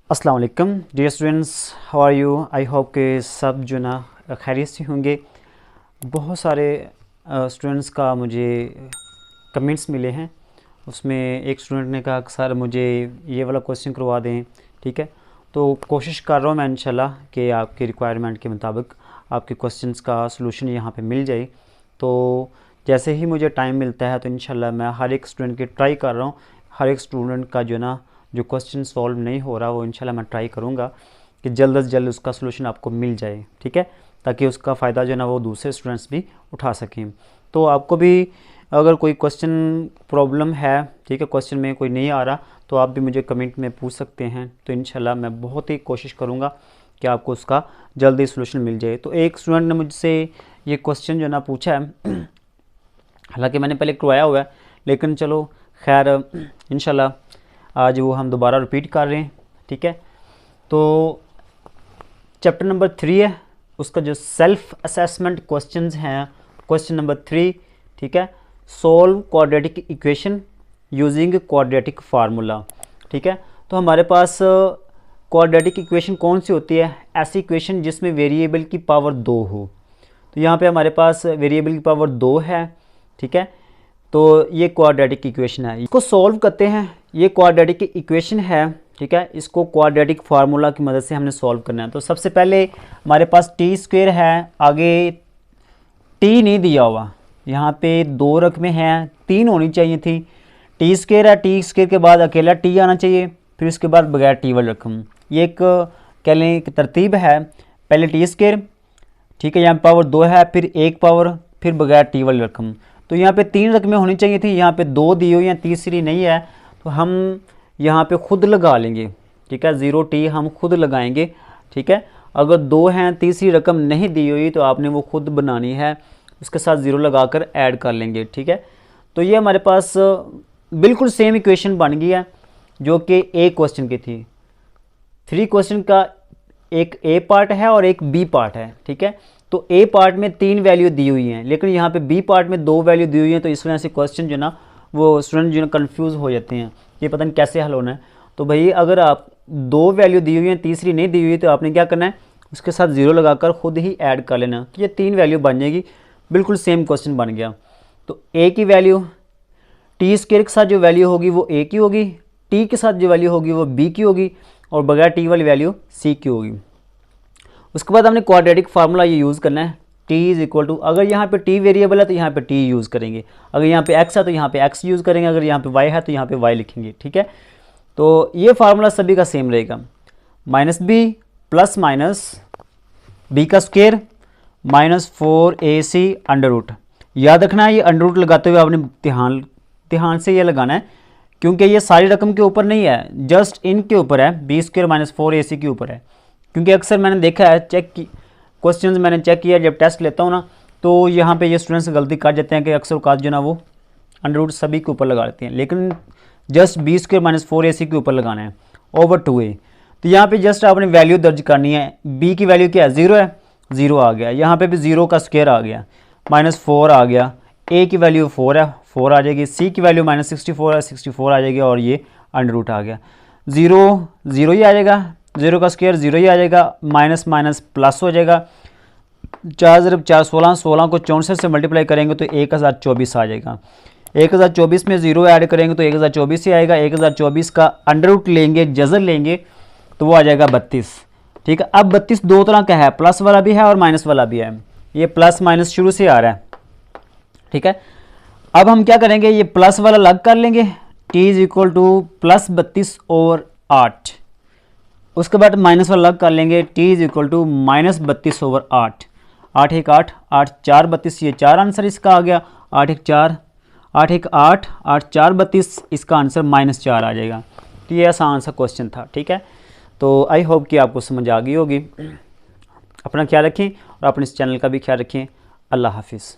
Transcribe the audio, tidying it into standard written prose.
अस्सलाम वालेकुम dear students, how are you. I hope के सब जो ना खैरियत से होंगे। बहुत सारे स्टूडेंट्स का मुझे कमेंट्स मिले हैं। उसमें एक स्टूडेंट ने कहा कि सर मुझे ये वाला क्वेश्चन करवा दें। ठीक है, तो कोशिश कर रहा हूँ मैं इंशाल्लाह कि आपकी रिक्वायरमेंट के मुताबिक आपके क्वेश्चंस का सलूशन यहाँ पे मिल जाए। तो जैसे ही मुझे टाइम मिलता है तो इंशाल्लाह मैं हर एक स्टूडेंट की ट्राई कर रहा हूँ। हर एक स्टूडेंट का जो क्वेश्चन सॉल्व नहीं हो रहा वो इंशाल्लाह मैं ट्राई करूँगा कि जल्द से जल्द उसका सलूशन आपको मिल जाए। ठीक है, ताकि उसका फ़ायदा वो दूसरे स्टूडेंट्स भी उठा सकें। तो आपको भी अगर कोई क्वेश्चन प्रॉब्लम है, ठीक है, क्वेश्चन में कोई नहीं आ रहा, तो आप भी मुझे कमेंट में पूछ सकते हैं। तो इंशाल्लाह मैं बहुत ही कोशिश करूँगा कि आपको उसका जल्दी सलूशन मिल जाए। तो एक स्टूडेंट ने मुझसे ये क्वेश्चन पूछा है, हालांकि मैंने पहले करवाया हुआ है, लेकिन चलो खैर इंशाल्लाह आज वो हम दोबारा रिपीट कर रहे हैं। ठीक है, तो चैप्टर नंबर 3 है, उसका जो सेल्फ असेसमेंट क्वेश्चंस हैं, क्वेश्चन नंबर 3। ठीक है, solve quadratic equation using quadratic formula. ठीक है, तो हमारे पास क्वाड्रेटिक इक्वेशन कौन सी होती है? ऐसी इक्वेशन जिसमें वेरिएबल की पावर 2 हो। तो यहाँ पे हमारे पास वेरिएबल की पावर 2 है। ठीक है, तो ये क्वाड्रेटिक इक्वेशन है, इसको सॉल्व करते हैं। ये क्वाड्रेटिक इक्वेशन है, ठीक है, इसको क्वाड्रेटिक फार्मूला की मदद से हमने सॉल्व करना है। तो सबसे पहले हमारे पास टी स्क्वायर है, आगे टी नहीं दिया हुआ, यहाँ पे 2 रकमें हैं, 3 होनी चाहिए थी। टी स्क्वायर है, टी स्क्वायर के बाद अकेला टी आना चाहिए, फिर उसके बाद बगैर टी वाली रकम। ये एक कह लें एक तरतीब है, पहले टी स्क्वायर, ठीक है, यहाँ पावर 2 है, फिर 1 पावर, फिर बगैर टी वाली रकम। तो यहाँ पे 3 रकमें होनी चाहिए थी, यहाँ पे 2 दी हुई हैं, तीसरी नहीं है, तो हम यहाँ पे खुद लगा लेंगे। ठीक है, 0 टी हम खुद लगाएंगे। ठीक है, अगर 2 हैं, तीसरी रकम नहीं दी हुई तो आपने वो खुद बनानी है, उसके साथ 0 लगाकर ऐड कर लेंगे। ठीक है, तो ये हमारे पास बिल्कुल सेम इक्वेशन बन गई है जो कि एक क्वेश्चन की थी। 3 क्वेश्चन का एक ए पार्ट है और एक बी पार्ट है। ठीक है, तो ए पार्ट में 3 वैल्यू दी हुई हैं, लेकिन यहाँ पे बी पार्ट में 2 वैल्यू दी हुई हैं, तो इस वजह से क्वेश्चन वो स्टूडेंट कंफ्यूज हो जाते हैं, ये पता नहीं कैसे हल होना है। तो भाई अगर आप 2 वैल्यू दी हुई हैं, तीसरी नहीं दी हुई, तो आपने क्या करना है, उसके साथ 0 लगाकर खुद ही ऐड कर लेना, तो ये 3 वैल्यू बन जाएगी, बिल्कुल सेम क्वेश्चन बन गया। तो ए की वैल्यू टी स्क्वायर के साथ जो वैल्यू होगी वो ए की होगी, टी के साथ जो वैल्यू होगी वो बी की होगी, और बगैर टी वाली वैल्यू सी की होगी। उसके बाद हमने क्वाड्रेटिक फार्मूला ये यूज़ करना है, t इज़ इक्वल टू, अगर यहाँ पे t वेरिएबल है तो यहाँ पे t यूज़ करेंगे, अगर यहाँ पे x है तो यहाँ पे x यूज़ करेंगे, अगर यहाँ पे y है तो यहाँ पे y लिखेंगे। ठीक है, तो ये फार्मूला सभी का सेम रहेगा, -b प्लस माइनस b का square minus 4ac under root. याद रखना है, ये अंडर रूट लगाते हुए आपने ध्यान से ये लगाना है, क्योंकि ये सारी रकम के ऊपर नहीं है, जस्ट इनके ऊपर है, b स्क्वायर माइनस 4ac के ऊपर है। क्योंकि अक्सर मैंने देखा है, क्वेश्चंस मैंने चेक किया, जब टेस्ट लेता हूँ ना, तो यहाँ पे ये स्टूडेंट्स गलती कर जाते हैं कि अक्सर औकात वो अंडर रूट सभी के ऊपर लगा लेते हैं, लेकिन just be square minus 4ac के ऊपर लगाना है ओवर 2a। तो यहाँ पे जस्ट आपने वैल्यू दर्ज करनी है, b की वैल्यू क्या है, 0 है, 0 आ गया, यहाँ पे भी 0 का स्क्वायर आ गया, -4 आ गया, a की वैल्यू 4 है, 4 आ जाएगी, c की वैल्यू -64 है, 64 आ जाएगी, और ये अंडर रूट आ गया, 0 0 ही आ जाएगा, 0 का स्क्वायर 0 ही आ जाएगा, माइनस माइनस प्लस हो जाएगा, 4 × 4 16, 16 को 64 से मल्टीप्लाई करेंगे तो 1024 आ जाएगा। 1024 में 0 ऐड करेंगे तो 1024 ही आएगा, 1024 का अंडर रूट लेंगे, जज़र लेंगे, तो वो आ जाएगा 32। ठीक है, अब 32 दो तरह का है, प्लस वाला भी है और माइनस वाला भी है, ये प्लस माइनस शुरू से आ रहा है। ठीक है, अब हम क्या करेंगे, ये प्लस वाला अलग कर लेंगे, t इज इक्वल टू +32 और 8, उसके बाद माइनस वाला अलग कर लेंगे, t is equal to -32 over 8, 8 1 8 8 4 32, ये 4 आंसर इसका आ गया, 8 1 4 8 1 8 8 4 32, इसका आंसर -4 आ जाएगा। तो ये आसान सा क्वेश्चन था। ठीक है, तो आई होप कि आपको समझ आ गई होगी। अपना ख्याल रखें और अपने इस चैनल का भी ख्याल रखें। अल्लाह हाफिज़।